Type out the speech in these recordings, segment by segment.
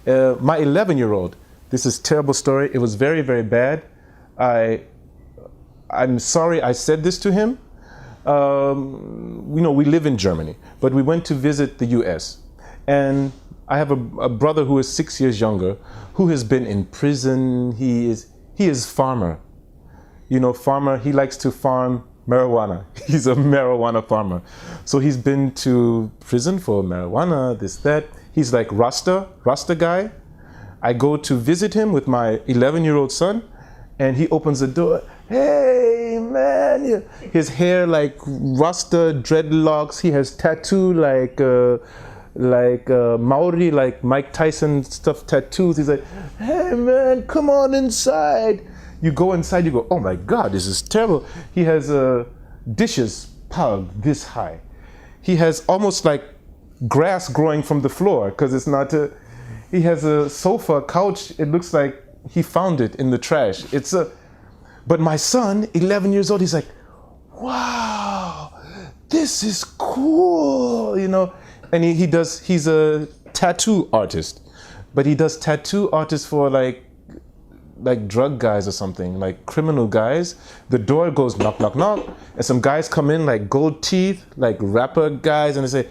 My 11-year-old, this is a terrible story. It was very, very bad. I'm sorry I said this to him. We live in Germany, but we went to visit the US. And I have a brother who is 6 years younger, who has been in prison. He is farmer. Farmer, he likes to farm marijuana. He's a marijuana farmer. So he's been to prison for marijuana, this, that. He's like Rasta guy. I go to visit him with my 11-year-old son, and he opens the door. Hey, man. His hair like Rasta dreadlocks. He has tattoo like Maori, like Mike Tyson stuff tattoos. He's like, hey, man, come on inside. You go inside, you go, oh my God, this is terrible. He has dishes piled this high. He has almost like grass growing from the floor, because it's not he has a sofa, couch. It looks like he found it in the trash. But my son, 11 years old, he's like, wow, this is cool, And he's a tattoo artist, but he does tattoo artists for like drug guys or something, like criminal guys. The door goes knock, knock, knock, and some guys come in like gold teeth, like rapper guys, and they say,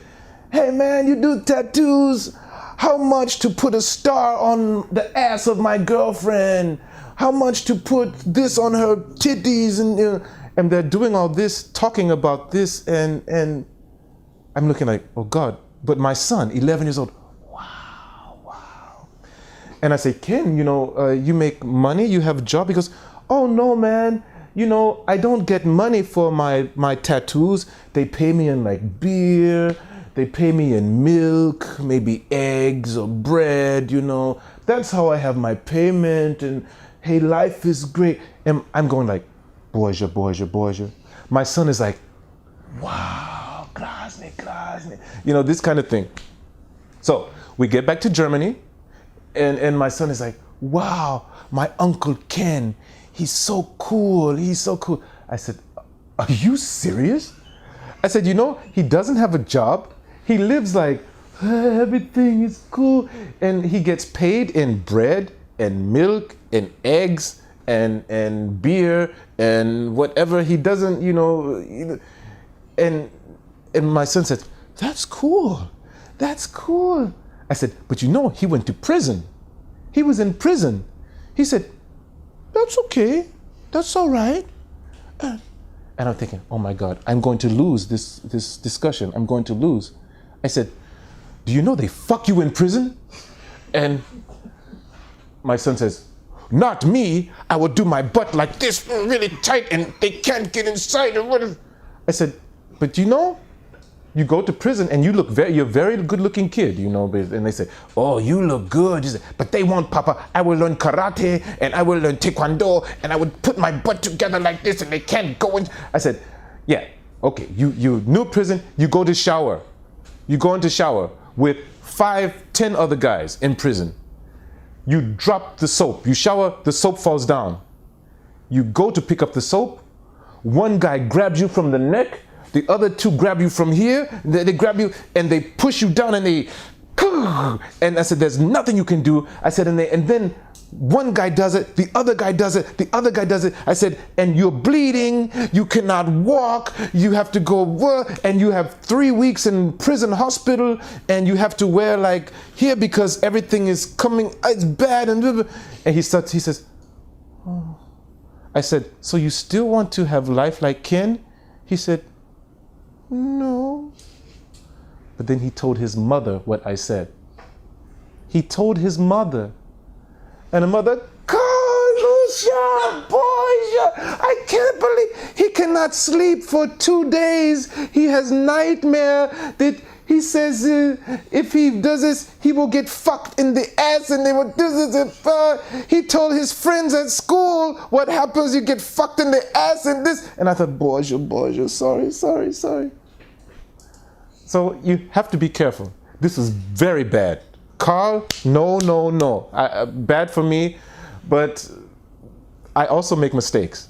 hey man, you do tattoos? How much to put a star on the ass of my girlfriend? How much to put this on her titties? And they're doing all this, talking about this, and I'm looking like, oh God. But my son, 11 years old, wow. And I say, Ken, you make money, you have a job? He goes, oh no, man. I don't get money for my tattoos. They pay me in like beer. They pay me in milk, maybe eggs or bread, That's how I have my payment, and hey, life is great. And I'm going like, Boże. My son is like, wow, krasny. This kind of thing. So we get back to Germany, and my son is like, wow, my Uncle Ken, he's so cool. I said, are you serious? I said, he doesn't have a job. He lives like, everything is cool. And he gets paid in bread and milk and eggs and beer and whatever. He doesn't, and my son said, that's cool. I said, but he went to prison. He was in prison. He said, that's okay. That's all right. And I'm thinking, oh my God, I'm going to lose this discussion. I'm going to lose. I said, do you know they fuck you in prison? And my son says, not me. I will do my butt like this, really tight, and they can't get inside. I said, but you go to prison and you're a very good-looking kid, And they say, oh, you look good. He said, but they won't, Papa. I will learn karate and I will learn taekwondo and I would put my butt together like this and they can't go in. I said, yeah, okay. You new prison. You go to shower. You go into shower with 5-10 other guys in prison. You drop the soap. You shower, the soap falls down. You go to pick up the soap. One guy grabs you from the neck. The other two grab you from here. They grab you and they push you down and they... And I said, there's nothing you can do. I said, and then one guy does it, the other guy does it, the other guy does it. I said, and you're bleeding, you cannot walk, you have to go work, and you have 3 weeks in prison hospital, and you have to wear like here because everything is coming, it's bad, and he says, oh. I said, so you still want to have life like Ken? He said, no. But then he told his mother what I said. He told his mother. And the mother, Carlusia, boy, I can't believe he cannot sleep for 2 days. He has nightmare that he says if he does this, he will get fucked in the ass and they will do this. He told his friends at school what happens, you get fucked in the ass and this. And I thought, boy, sorry. So you have to be careful. This is very bad. Karl, no. Bad for me, but I also make mistakes,